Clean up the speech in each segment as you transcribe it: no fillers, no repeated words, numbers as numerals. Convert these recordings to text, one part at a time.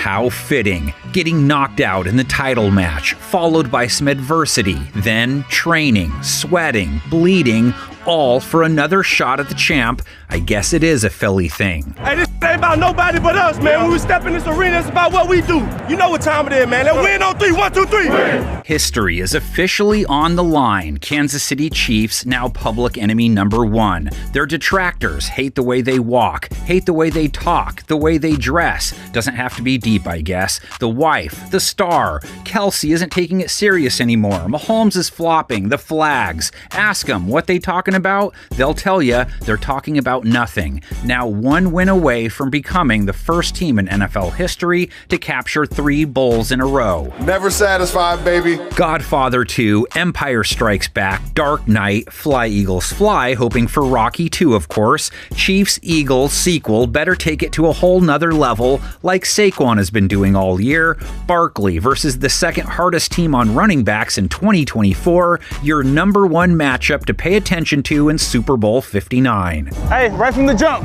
How fitting. Getting knocked out in the title match, followed by some adversity, then training, sweating, bleeding, all for another shot at the champ. I guess it is a Philly thing. Hey, this ain't about nobody but us, man. When we step in this arena, it's about what we do. You know what time it is, man. Let's win on 3. 1, 2, 3. Win. History is officially on the line. Kansas City Chiefs now public enemy number 1. Their detractors hate the way they walk, hate the way they talk, the way they dress. Doesn't have to be deep, I guess. The wife, the star. Kelsey isn't taking it serious anymore. Mahomes is flopping. The flags. Ask them what they talking about. They'll tell you they're talking about nothing. Now 1 win away from becoming the first team in NFL history to capture 3 bowls in a row. Never satisfied, baby. Godfather 2, Empire Strikes Back, Dark Knight, Fly Eagles Fly, hoping for Rocky 2, of course. Chiefs Eagles sequel better take it to a whole nother level, like Saquon has been doing all year. Barkley versus the second hardest team on running backs in 2024, your number 1 matchup to pay attention to in Super Bowl 59. Hey, right from the jump.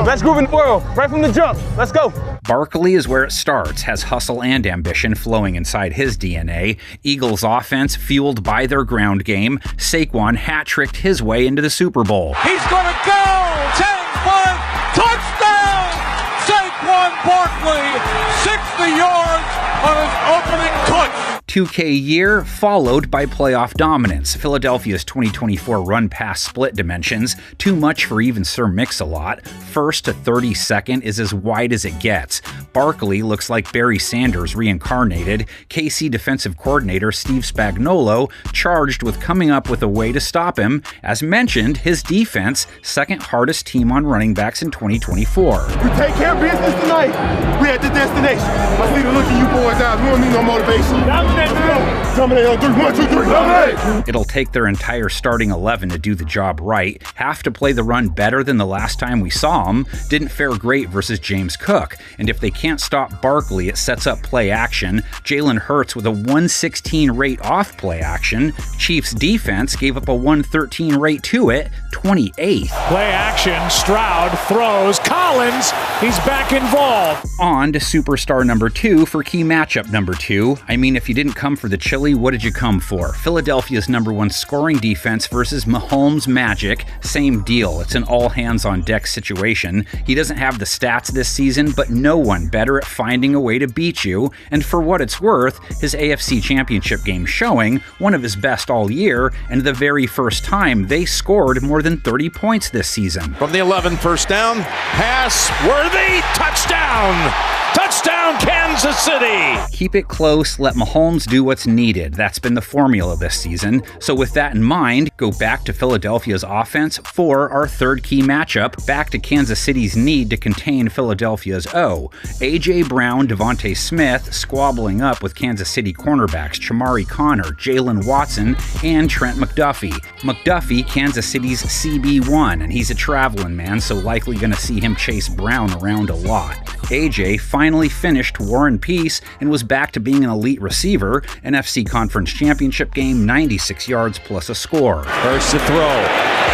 Best group in the world. Right from the jump. Let's go. Barkley is where it starts, has hustle and ambition flowing inside his DNA. Eagles offense fueled by their ground game. Saquon hat-tricked his way into the Super Bowl. He's gonna go! 10-5 touchdown! Saquon Barkley, 60 yards on his opening touch. 2K year followed by playoff dominance. Philadelphia's 2024 run-pass split dimensions, too much for even Sir Mix-a-Lot. First to 32nd is as wide as it gets. Barkley looks like Barry Sanders reincarnated. KC defensive coordinator Steve Spagnuolo charged with coming up with a way to stop him. As mentioned, his defense, second hardest team on running backs in 2024. We take care of business tonight. We at the destination. I see the look in you boys' eyes. We don't need no motivation. Dominate on 3. 1, 2, 3. Dominate. It'll take their entire starting 11 to do the job right. Have to play the run better than the last time we saw them. Didn't fare great versus James Cook. And if they can't stop Barkley, it sets up play action. Jalen Hurts with a 116 rate off play action. Chiefs defense gave up a 113 rate to it, 28th. Play action, Stroud throws, Collins, he's back involved. On to superstar number 2 for key matchup number 2. I mean, if you didn't come for the chili, what did you come for? Philadelphia's number 1 scoring defense versus Mahomes' Magic. Same deal. It's an all-hands-on-deck situation. He doesn't have the stats this season, but no one better at finding a way to beat you. And for what it's worth, his AFC Championship game showing, one of his best all year, and the very first time they scored more than 30 points this season. From the 11, first down, pass, worthy, touchdown! Touchdown, Kansas City! Keep it close, let Mahomes do what's needed. That's been the formula this season. So with that in mind, go back to Philadelphia's offense for our third key matchup, back to Kansas City's need to contain Philadelphia's O. A.J. Brown, Devontae Smith squabbling up with Kansas City cornerbacks Chamari Connor, Jalen Watson, and Trent McDuffie. McDuffie, Kansas City's CB1, and he's a traveling man, so likely gonna see him chase Brown around a lot. AJ finally finished War and Peace and was back to being an elite receiver. NFC Conference Championship game, 96 yards plus a score. Hurts to throw.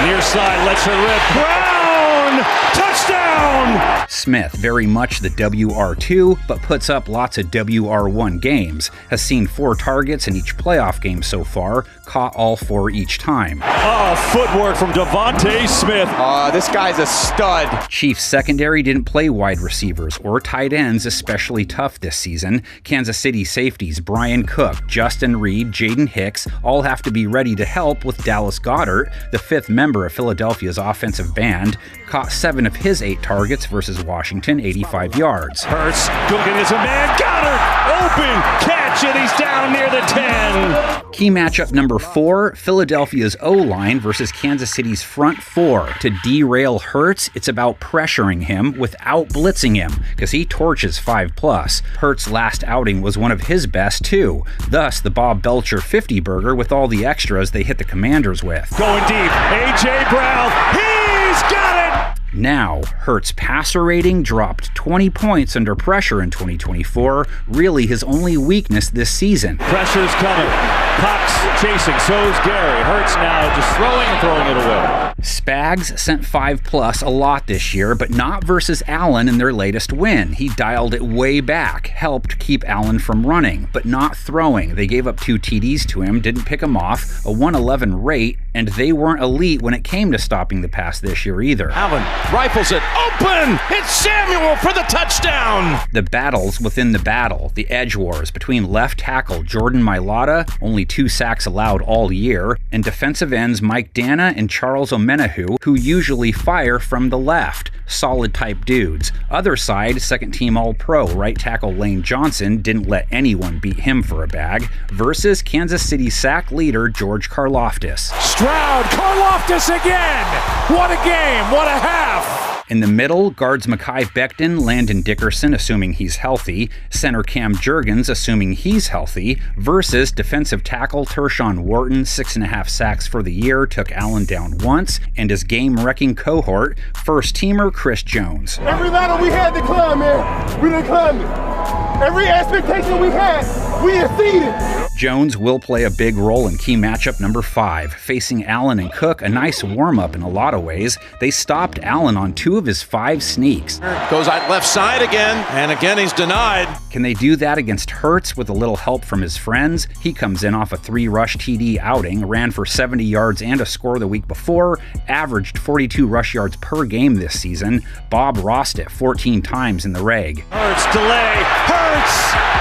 Near side, lets her rip. Brown! Touchdown! Smith, very much the WR2, but puts up lots of WR1 games. Has seen 4 targets in each playoff game so far, caught all 4 each time. Oh, footwork from Devontae Smith. This guy's a stud. Chiefs secondary didn't play wide receivers or tight ends especially tough this season. Kansas City safeties Brian Cook, Justin Reed, Jaden Hicks all have to be ready to help with Dallas Goedert, the 5th member of Philadelphia's offensive band, caught 7 of his 8 targets versus Washington, 85 yards. Hurts, looking as a man, Goedert, open, catch, and he's down near the 10. Key matchup number 4, Philadelphia's O-line versus Kansas City's front 4. To derail Hurts, it's about pressuring him without blitzing him, because he torches 5+. Hurts' last outing was one of his best too, thus the Bob Belcher 50 burger with all the extras they hit the Commanders with. Going deep, A.J. Brown, he's got it! Now, Hurts' passer rating dropped 20 points under pressure in 2024, really his only weakness this season. Pressure's coming. Cox chasing, so's Gary. Hurts now just throwing it away. Spags sent 5+ a lot this year, but not versus Allen in their latest win. He dialed it way back, helped keep Allen from running, but not throwing. They gave up 2 TDs to him, didn't pick him off, a 111 rate, and they weren't elite when it came to stopping the pass this year either. Allen rifles it open. It's Samuel for the touchdown. The battles within the battle, the edge wars between left tackle Jordan Mailata, only 2 sacks allowed all year, and defensive ends Mike Dana and Charles Omenihu, who usually fire from the left. Solid type dudes. Other side, second team All-Pro right tackle Lane Johnson didn't let anyone beat him for a bag, versus Kansas City sack leader George Karlaftis. Stroud, Karlaftis again! What a game, what a half! In the middle, guards Mekhi Becton, Landon Dickerson, assuming he's healthy, center Cam Jurgens, assuming he's healthy, versus defensive tackle Tershawn Wharton, 6.5 sacks for the year, took Allen down once, and his game-wrecking cohort, first-teamer Chris Jones. Every ladder we had to climb, man, we didn't climb it. Every expectation we had, we exceeded. Jones will play a big role in key matchup number 5, facing Allen and Cook, a nice warm-up in a lot of ways. They stopped Allen on 2 of his 5 sneaks. Goes out left side again, and again he's denied. Can they do that against Hurts with a little help from his friends? He comes in off a 3-rush TD outing, ran for 70 yards and a score the week before, averaged 42 rush yards per game this season. Bob Rossed it 14 times in the reg. Hurts delay, Hurts!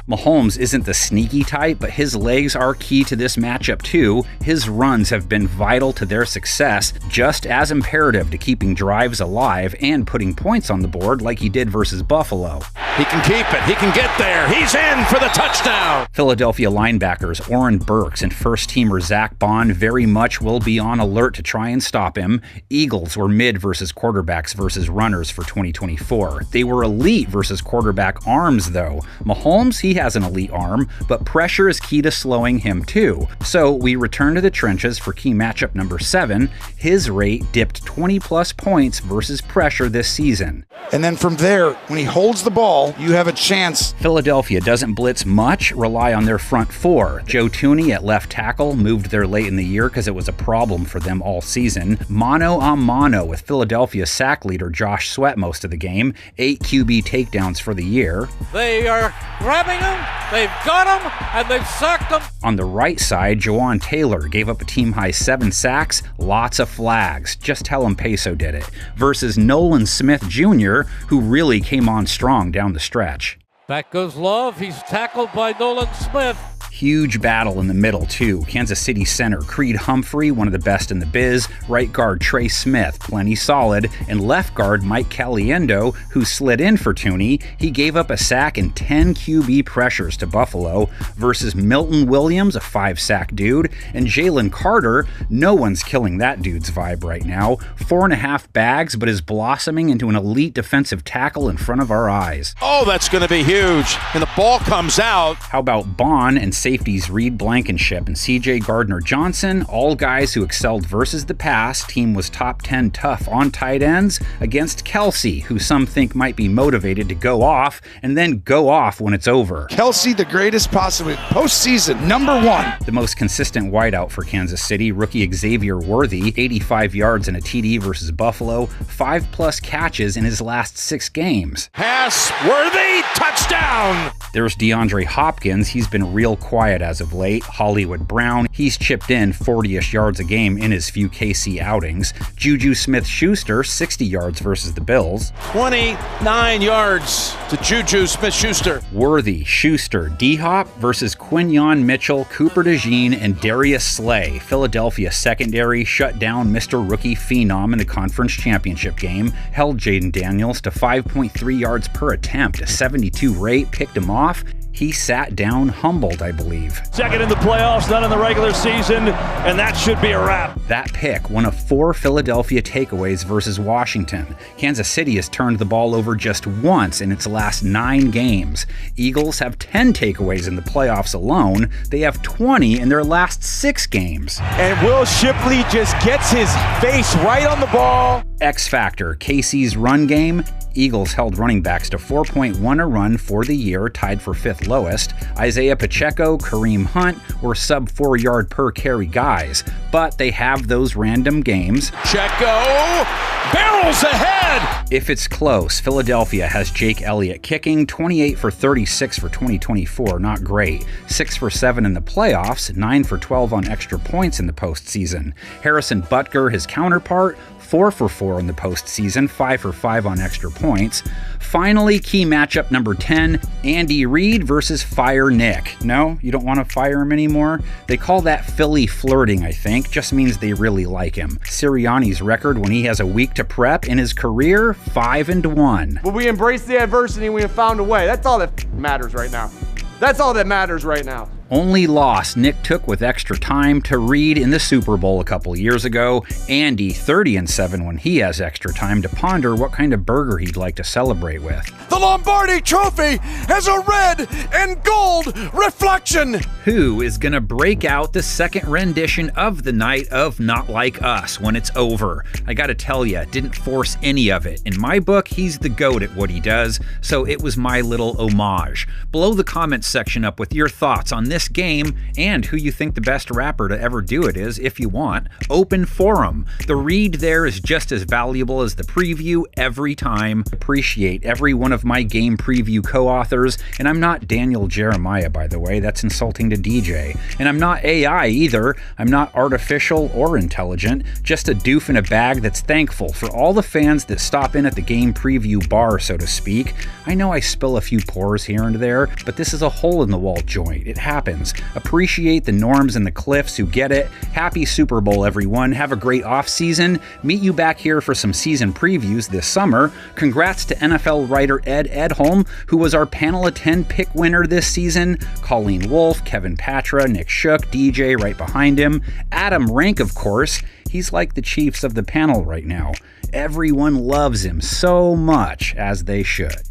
Mahomes isn't the sneaky type, but his legs are key to this matchup too. His runs have been vital to their success, just as imperative to keeping drives alive and putting points on the board like he did versus Buffalo. He can keep it. He can get there. He's in for the touchdown. Philadelphia linebackers Oren Burks and first-teamer Zach Bond very much will be on alert to try and stop him. Eagles were mid versus quarterbacks versus runners for 2024. They were elite versus quarterback arms, though. Mahomes, he has an elite arm, but pressure is key to slowing him too. So we return to the trenches for key matchup number 7. His rate dipped 20+ points versus pressure this season. And then from there, when he holds the ball, you have a chance. Philadelphia doesn't blitz much, rely on their front 4. Joe Thuney at left tackle moved there late in the year because it was a problem for them all season. Mano a mano with Philadelphia sack leader Josh Sweat most of the game. 8 QB takedowns for the year. They are grabbing him, they've got him, and they've sacked him. On the right side, Jawan Taylor gave up a team-high 7 sacks, lots of flags. Just tell him Peso did it. Versus Nolan Smith Jr., who really came on strong down the stretch. Back goes Love, he's tackled by Nolan Smith. Huge battle in the middle, too. Kansas City center Creed Humphrey, one of the best in the biz, right guard Trey Smith, plenty solid, and left guard Mike Caliendo, who slid in for Thuney. He gave up a sack and 10 QB pressures to Buffalo, versus Milton Williams, a 5-sack dude, and Jalen Carter. No one's killing that dude's vibe right now. 4.5 bags, but is blossoming into an elite defensive tackle in front of our eyes. Oh, that's going to be huge. And the ball comes out. How about Bond and safeties Reed Blankenship and CJ Gardner-Johnson, all guys who excelled versus the pass. Team was top 10 tough on tight ends against Kelsey, who some think might be motivated to go off and then go off when it's over. Kelsey, the greatest possible postseason, #1. The most consistent wideout for Kansas City, rookie Xavier Worthy, 85 yards and a TD versus Buffalo, 5+ catches in his last 6 games. Pass, Worthy, touchdown! There's DeAndre Hopkins, he's been real quiet as of late. Hollywood Brown, he's chipped in 40-ish yards a game in his few KC outings. Juju Smith-Schuster, 60 yards versus the Bills. 29 yards to Juju Smith-Schuster. Worthy, Schuster, D-Hop versus Quinyon Mitchell, Cooper DeJean, and Darius Slay. Philadelphia secondary shut down Mr. Rookie Phenom in the conference championship game, held Jaden Daniels to 5.3 yards per attempt, a 72 rate, picked him off. He sat down humbled, I believe. Second in the playoffs, not in the regular season, and that should be a wrap. That pick, one of 4 Philadelphia takeaways versus Washington. Kansas City has turned the ball over just once in its last 9 games. Eagles have 10 takeaways in the playoffs alone. They have 20 in their last 6 games. And Will Shipley just gets his face right on the ball. X Factor, KC's run game. Eagles held running backs to 4.1 a run for the year, tied for 5th lowest. Isaiah Pacheco, Kareem Hunt were sub 4 yard per carry guys, but they have those random games. Pacheco barrels ahead. If it's close, Philadelphia has Jake Elliott kicking 28 for 36 for 2024, not great. 6 for 7 in the playoffs, 9 for 12 on extra points in the postseason. Harrison Butker, his counterpart, 4 for 4 in the postseason, 5 for 5 on extra points. Finally, key matchup number 10, Andy Reid versus Fire Nick. No, you don't want to fire him anymore? They call that Philly flirting, I think. Just means they really like him. Sirianni's record when he has a week to prep in his career, 5-1. But we embraced the adversity and we have found a way. That's all that matters right now. That's all that matters right now. Only loss Nick took with extra time to Reid in the Super Bowl a couple years ago. Andy 30-7 when he has extra time to ponder what kind of burger he'd like to celebrate with. The Lombardi Trophy has a red and gold reflection. Who is gonna break out the second rendition of the night of Not Like Us when it's over? I gotta tell ya, didn't force any of it. In my book, he's the GOAT at what he does, so it was my little homage. Blow the comments section up with your thoughts on this game and who you think the best rapper to ever do it is, if you want. Open forum. The read there is just as valuable as the preview every time. Appreciate every one of my game preview co-authors, and I'm not Daniel Jeremiah, by the way. That's insulting to DJ. And I'm not AI either. I'm not artificial or intelligent, just a doof in a bag that's thankful for all the fans that stop in at the game preview bar, so to speak. I know I spill a few pores here and there, but this is a hole-in-the-wall joint. It happens. Appreciate the Norms and the Cliffs who get it. Happy Super Bowl, everyone. Have a great off-season. Meet you back here for some season previews this summer. Congrats to NFL writer Ed Edholm, who was our Panel of 10 pick winner this season. Colleen Wolfe, Kevin Patra, Nick Shook, DJ right behind him. Adam Rank, of course. He's like the Chiefs of the panel right now. Everyone loves him so much, as they should.